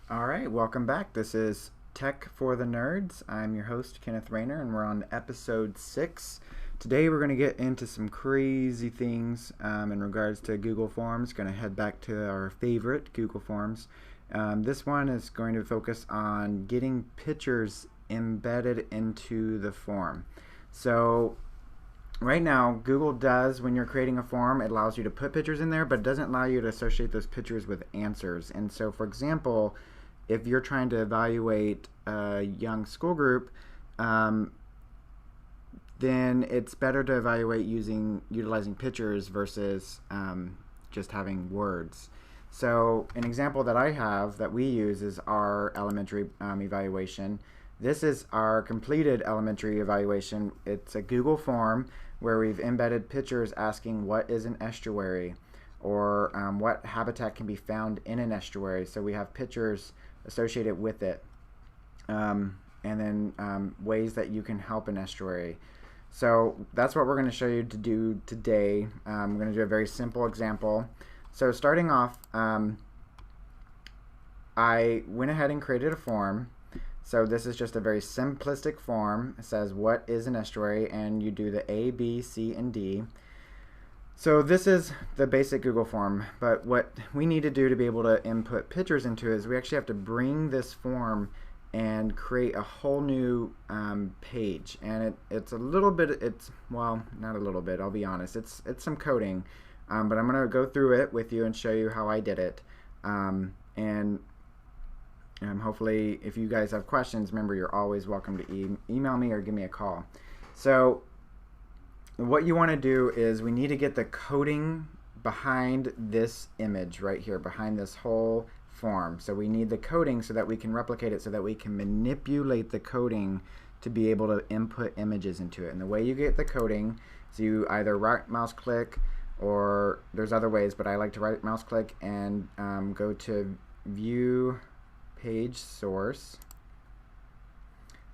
All right, welcome back. This is Tech for the Nerds. I'm your host, Kenneth Rayner, and we're on episode 6. Today we're going to get into some crazy things in regards to Google Forms. Going to head back to our favorite, Google Forms. This one is going to focus on getting pictures embedded into the form. So right now, Google does, when you're creating a form, it allows you to put pictures in there, but it doesn't allow you to associate those pictures with answers. And so, for example, if you're trying to evaluate a young school group, then it's better to evaluate utilizing pictures versus just having words. So an example that I have that we use is our elementary evaluation. This is our completed elementary evaluation. It's a Google form where we've embedded pictures asking what is an estuary or what habitat can be found in an estuary. So we have pictures associated with it, and then ways that you can help an estuary. So that's what we're going to show you to do today. We're going to do a very simple example. So starting off, I went ahead and created a form. So this is just a very simplistic form. It says what is an estuary, and you do the A, B, C, and D. So this is the basic Google form, but what we need to do to be able to input pictures into it is we actually have to bring this form and create a whole new page. And it's a little bit, well, not a little bit, I'll be honest, it's some coding, but I'm going to go through it with you and show you how I did it. And hopefully if you guys have questions, remember you're always welcome to email me or give me a call. So what you want to do is we need to get the coding behind this image right here, behind this whole form. So we need the coding so that we can replicate it, so that we can manipulate the coding to be able to input images into it. And the way you get the coding is you either right mouse click, or there's other ways, but I like to right mouse click and go to view page source.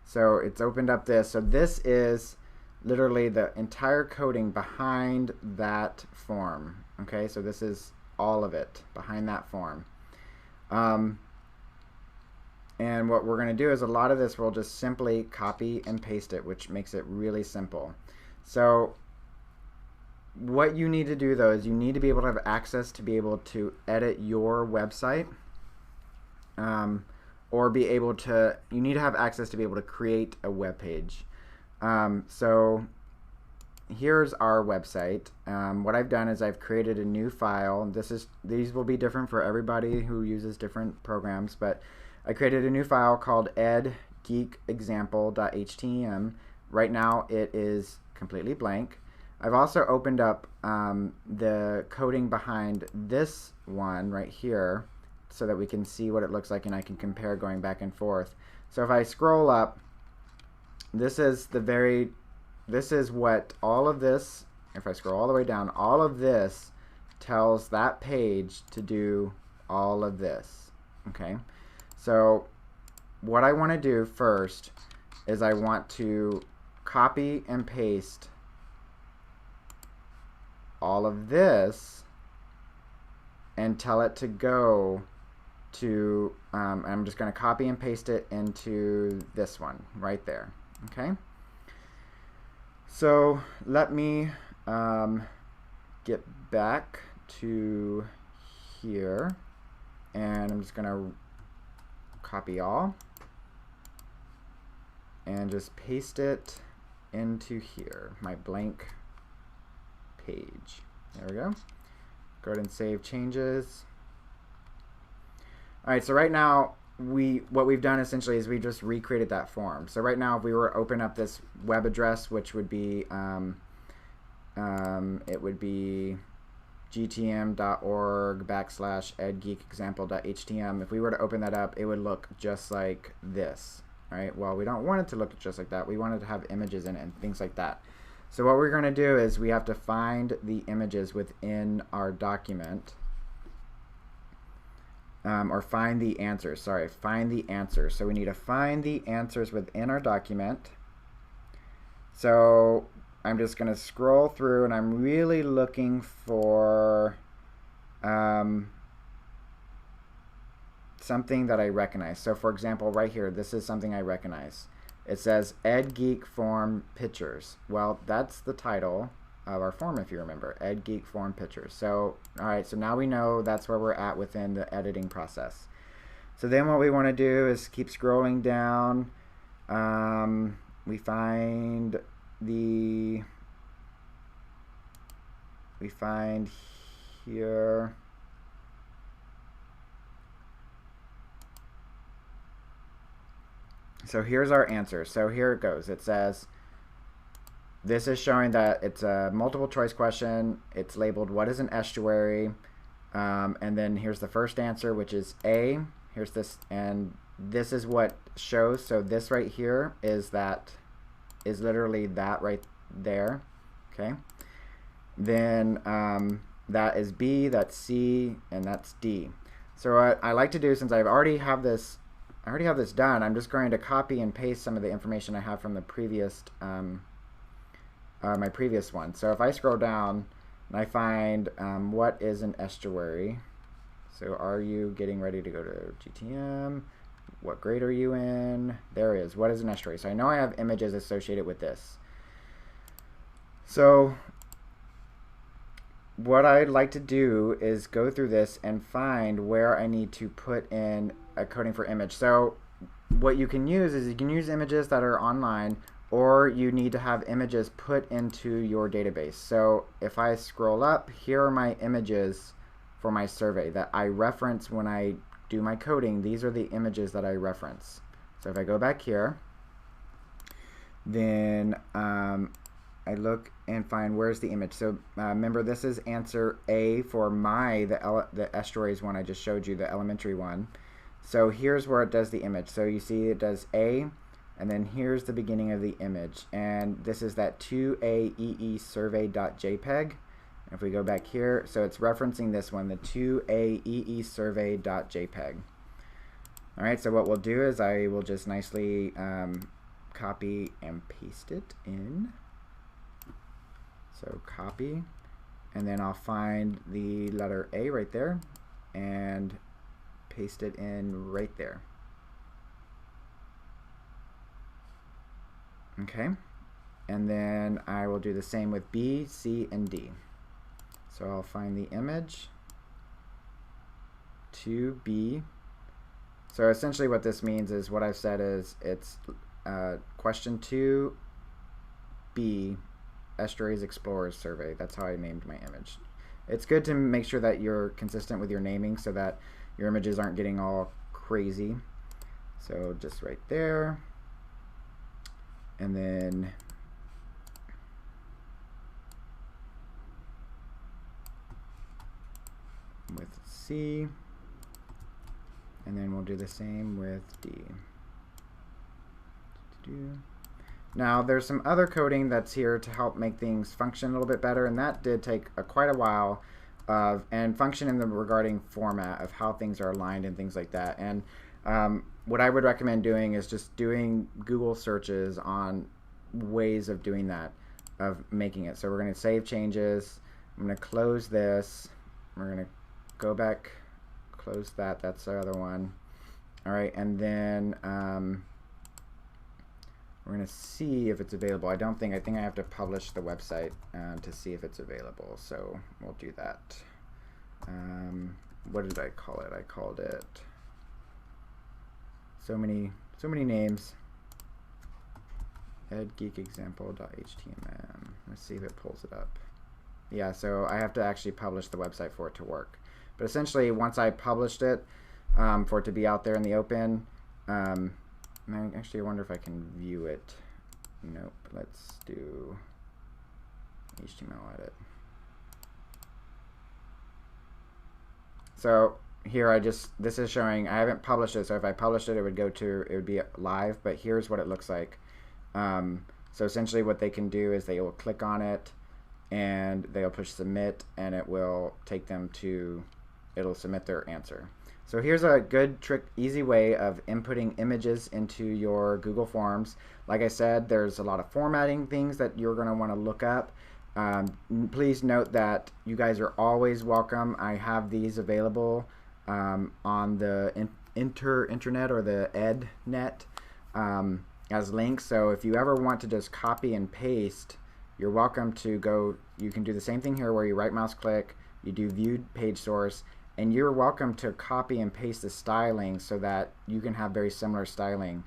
So it's opened up this. So this is literally the entire coding behind that form. Okay, so this is all of it behind that form. And what we're going to do is a lot of this we'll just simply copy and paste it, which makes it really simple. So what you need to do though is you need to be able to have access to be able to edit your website, or be able to, you need to have access to be able to create a web page. So here's our website. What I've done is I've created a new file. These will be different for everybody who uses different programs, but I created a new file called edgeekexample.htm. Right now it is completely blank. I've also opened up the coding behind this one right here so that we can see what it looks like and I can compare going back and forth. So if I scroll up, this is what all of this, if I scroll all the way down, all of this tells that page to do all of this. Okay, so what I want to do first is I want to copy and paste all of this and tell it to go to, I'm just going to copy and paste it into this one right there. Okay, so let me get back to here, and I'm just going to copy all and just paste it into here, my blank page. There we go. Go ahead and save changes. All right, so right now what we've done essentially is we just recreated that form. So right now if we were to open up this web address, which would be it would be gtm.org/edgeekexample.htm. If we were to open that up, it would look just like this. Right? Well, we don't want it to look just like that. We want it to have images in it and things like that. So what we're going to do is we have to find the images within our document. Or find the answers. Sorry, find the answers. So we need to find the answers within our document. So I'm just going to scroll through, and I'm really some something that I recognize. So for example, right here, this is something I recognize. It says Ed Geek Form Pictures. Well, that's the title of our form, if you remember, Ed Geek Form Pictures. So, all right, so now we know that's where we're at within the editing process. So then what we want to do is keep scrolling down. We find here. So here's our answer. So here it goes. It says, this is showing that it's a multiple choice question. It's labeled, what is an estuary? And then here's the first answer, which is A. Here's this, and this is what shows. So this right here is literally that right there. Okay. Then that is B, that's C, and that's D. So what I like to do, since I already have this done, I'm just going to copy and paste some of the information I have from the previous my previous one. So if I scroll down and I find what is an estuary, so are you getting ready to go to GTM? What grade are you in? There is, what is an estuary? So I know I have images associated with this. So what I'd like to do is go through this and find where I need to put in a coding for image. So what you can use is you can use images that are online, or you need to have images put into your database. So if I scroll up, here are my images for my survey that I reference when I do my coding. These are the images that I reference. So if I go back here, then I look and find where's the image. So remember, this is answer A for the estuaries one I just showed you, the elementary one. So here's where it does the image. So you see it does A, and then here's the beginning of the image. And this is that 2AEE survey.jpg. If we go back here, so it's referencing this one, the 2AEE survey.jpg. All right, so what we'll do is I will just nicely copy and paste it in. So copy, and then I'll find the letter A right there and paste it in right there. Okay, and then I will do the same with B, C, and D. So I'll find the image to B. So essentially what this means is, what I've said is it's question 2B, Estuaries Explorers Survey. That's how I named my image. It's good to make sure that you're consistent with your naming so that your images aren't getting all crazy. So just right there. And then with C, and then we'll do the same with D. Now there's some other coding that's here to help make things function a little bit better, and that did take quite a while and function in the regarding format of how things are aligned and things like that. And what I would recommend doing is just doing Google searches on ways of doing that, of making it. So we're going to save changes. I'm going to close this. We're going to go back, close that. That's the other one. All right, and then we're going to see if it's available. I think I have to publish the website to see if it's available. So we'll do that. What did I call it? I called it so many names. edgeekexample.html. Let's see if it pulls it up. Yeah, so I have to actually publish the website for it to work. But essentially, once I published it, for it to be out there in the open, actually, I wonder if I can view it. Nope. Let's do HTML edit. So here this is showing, I haven't published it, so if I published it, it would be live, but here's what it looks like. So essentially what they can do is they will click on it and they'll push submit, and it will take them to, it'll submit their answer. So here's a good trick, easy way of inputting images into your Google Forms. Like I said, there's a lot of formatting things that you're going to want to look up. Please note that you guys are always welcome. I have these available on the internet or the EdNet as links. So if you ever want to just copy and paste, you're welcome to go. You can do the same thing here where you right mouse click, you do view page source, and you're welcome to copy and paste the styling so that you can have very similar styling.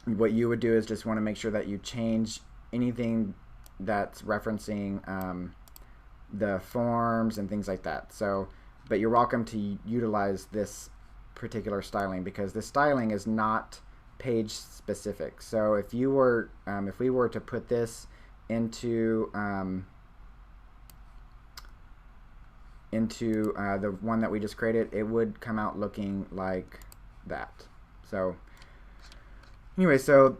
What you would do is just want to make sure that you change anything that's referencing the forms and things like that. So, but you're welcome to utilize this particular styling because the styling is not page specific. So if you were, if we were to put this into the one that we just created, it would come out looking like that. So anyway, so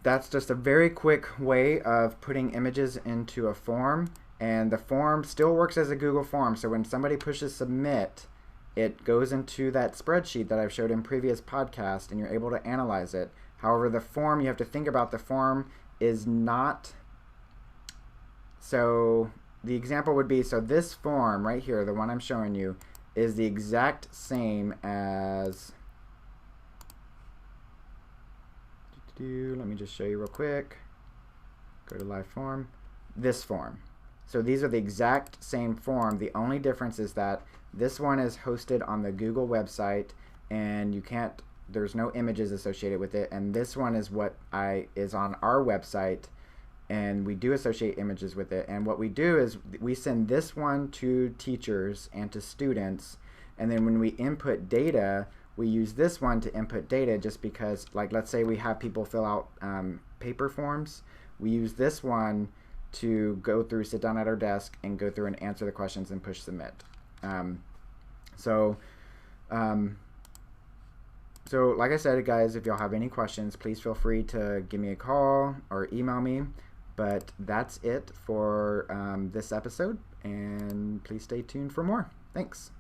that's just a very quick way of putting images into a form, and the form still works as a Google form. So when somebody pushes submit, it goes into that spreadsheet that I've showed in previous podcasts, and you're able to analyze it. However, the form, you have to think about the form is not, so the example would be, so this form right here, the one I'm showing you, is the exact same as, let me just show you real quick. Go to live form. This form. So these are the exact same form. The only difference is that this one is hosted on the Google website and you can't, there's no images associated with it, and this one is what is on our website, and we do associate images with it. And what we do is we send this one to teachers and to students, and then when we input data, we use this one to input data just because, like, let's say we have people fill out paper forms. We use this one to go through, sit down at our desk, and go through and answer the questions and push submit. So like I said, guys, if y'all have any questions, please feel free to give me a call or email me. But that's it for this episode, and please stay tuned for more. Thanks.